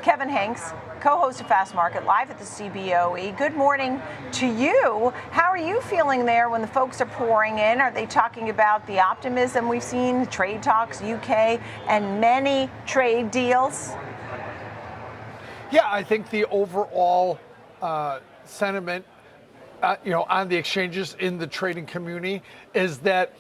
Kevin Hincks, co-host of Fast Market, live at the CBOE. Good morning to you. How are you feeling there when the folks are pouring in? Are they talking about the optimism we've seen, trade talks, UK, and many trade deals? Yeah, I think the overall sentiment, on the exchanges in the trading community is that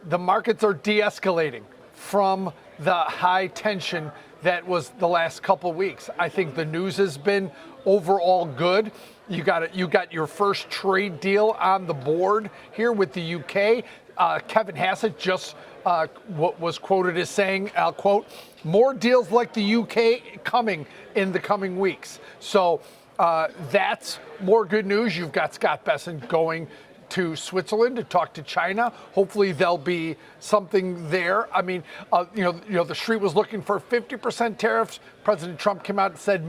the markets are de-escalating from the high tension that was the last couple of weeks. I think the news has been overall good. You got your first trade deal on the board here with the UK. Kevin Hassett just what was quoted as saying, I'll quote, more deals like the UK coming in the coming weeks. So that's more good news. You've got Scott Bessent going to Switzerland to talk to China. Hopefully there'll be something there. I mean, the street was looking for 50% tariffs. President Trump came out and said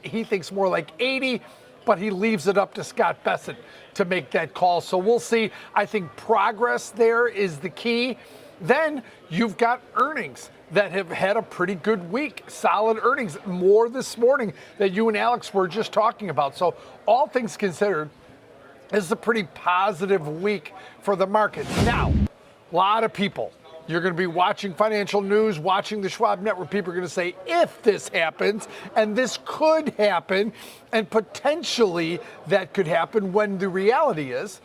he thinks more like 80, but he leaves it up to Scott Bessent to make that call. So we'll see. I think progress there is the key. Then you've got earnings that have had a pretty good week, solid earnings, more this morning that you and Alex were just talking about. So all things considered, this is a pretty positive week for the markets. Now, a lot of people, you're going to be watching financial news, watching the Schwab Network. People are going to say, if this happens, and this could happen, and potentially that could happen, when the reality is,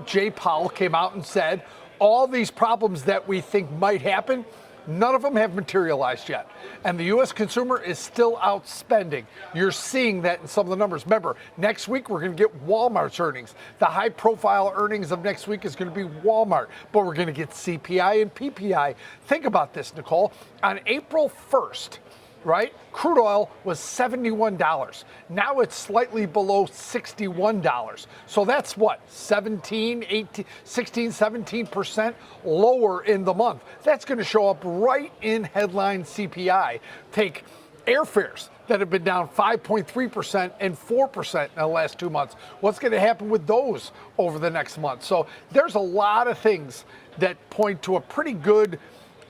Jay Powell came out and said, all these problems that we think might happen, none of them have materialized yet. And the U.S. consumer is still out spending. You're seeing that in some of the numbers. Remember, next week we're going to get Walmart's earnings. The high profile earnings of next week is going to be Walmart, but we're going to get CPI and PPI. Think about this, Nicole. On April 1st, right, crude oil was $71. Now it's slightly below $61. So that's what, 17% lower in the month. That's going to show up right in headline CPI. Take airfares that have been down 5.3% and 4% in the last 2 months. What's going to happen with those over the next month? So there's a lot of things that point to a pretty good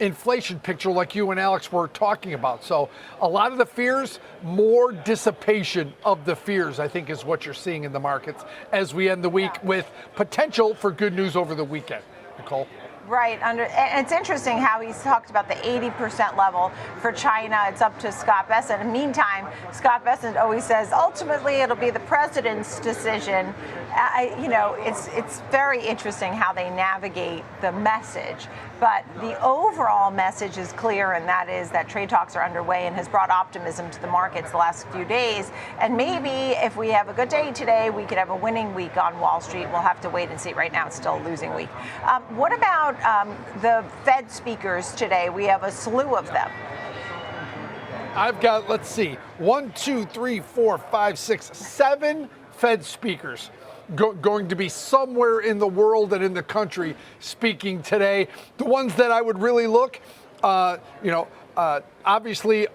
inflation picture like you and Alex were talking about. So a lot of the fears, more dissipation of the fears, I think, is what you're seeing in the markets as we end the week with potential for good news over the weekend. Nicole? Right. And it's interesting how he's talked about the 80% level for China. It's up to Scott Bessent. In the meantime, Scott Bessent always says, ultimately, it'll be the president's decision. It's very interesting how they navigate the message. But the overall message is clear, and that is that trade talks are underway and has brought optimism to the markets the last few days. And maybe if we have a good day today, we could have a winning week on Wall Street. We'll have to wait and see. Right now, it's still a losing week. What about the Fed speakers today? We have a slew of them. I've got, let's see, 1, 2, 3, 4, 5, 6, 7 Fed speakers going to be somewhere in the world and in the country speaking today. The ones that I would really look, obviously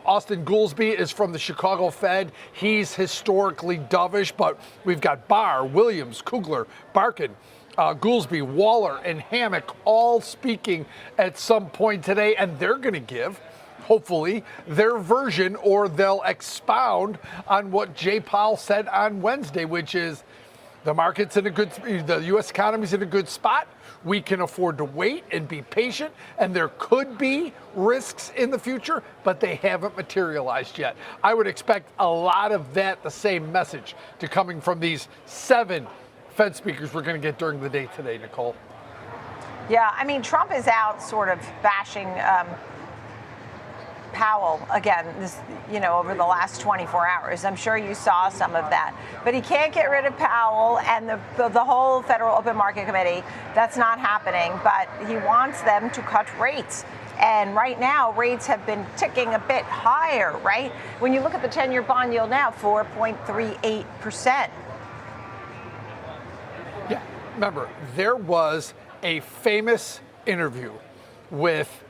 Austin Goolsbee is from the Chicago Fed. He's historically dovish, but we've got Barr, Williams, Kugler, Barkin, Goolsbee, Waller, and Hammock all speaking at some point today, and they're going to give, hopefully, their version, or they'll expound on what Jay Powell said on Wednesday, which is the market's the U.S. economy's in a good spot. We can afford to wait and be patient, and there could be risks in the future, but they haven't materialized yet. I would expect a lot of that, the same message, to coming from these 7 Fed speakers we're going to get during the day today, Nicole. Yeah, I mean, Trump is out sort of bashing Powell again, over the last 24 hours. I'm sure you saw some of that. But he can't get rid of Powell and the whole Federal Open Market Committee. That's not happening. But he wants them to cut rates. And right now, rates have been ticking a bit higher, right? When you look at the 10-year bond yield now, 4.38%. Yeah, remember, there was a famous interview with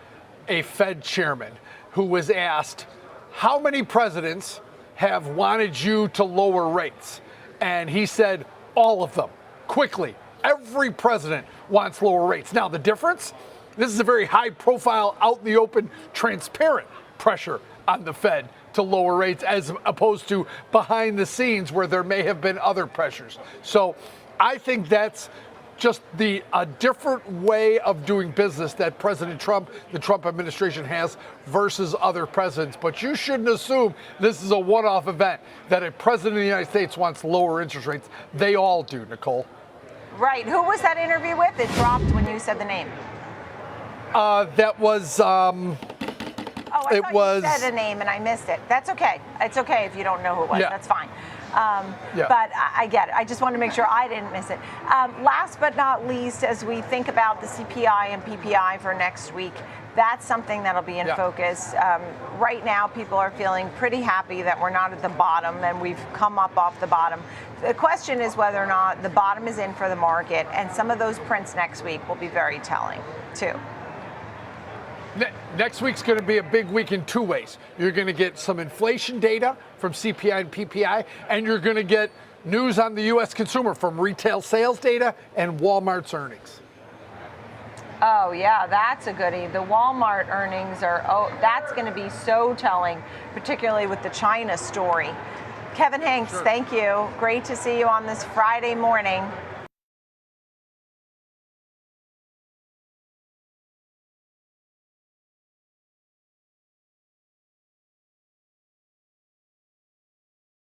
a Fed chairman who was asked, how many presidents have wanted you to lower rates? And he said, all of them, quickly. Every president wants lower rates. Now, the difference, this is a very high profile, out in the open, transparent pressure on the Fed to lower rates, as opposed to behind the scenes where there may have been other pressures. So I think that's just a different way of doing business that President Trump, the Trump administration has versus other presidents. But you shouldn't assume this is a one-off event, that a president of the United States wants lower interest rates. They all do, Nicole. Right. Who was that interview with? It dropped when you said the name. That was... I thought you said a name and I missed it. That's okay. It's okay if you don't know who it was. Yeah. That's fine. Yeah. But I get it. I just wanted to make sure I didn't miss it. Last but not least, as we think about the CPI and PPI for next week, that's something that'll be in focus. Right now, people are feeling pretty happy that we're not at the bottom and we've come up off the bottom. The question is whether or not the bottom is in for the market, and some of those prints next week will be very telling, too. Next week's going to be a big week in two ways. You're going to get some inflation data from CPI and PPI, and you're going to get news on the U.S. consumer from retail sales data and Walmart's earnings. Oh, yeah, that's a goodie. The Walmart earnings that's going to be so telling, particularly with the China story. Kevin Hincks, Thank you. Great to see you on this Friday morning.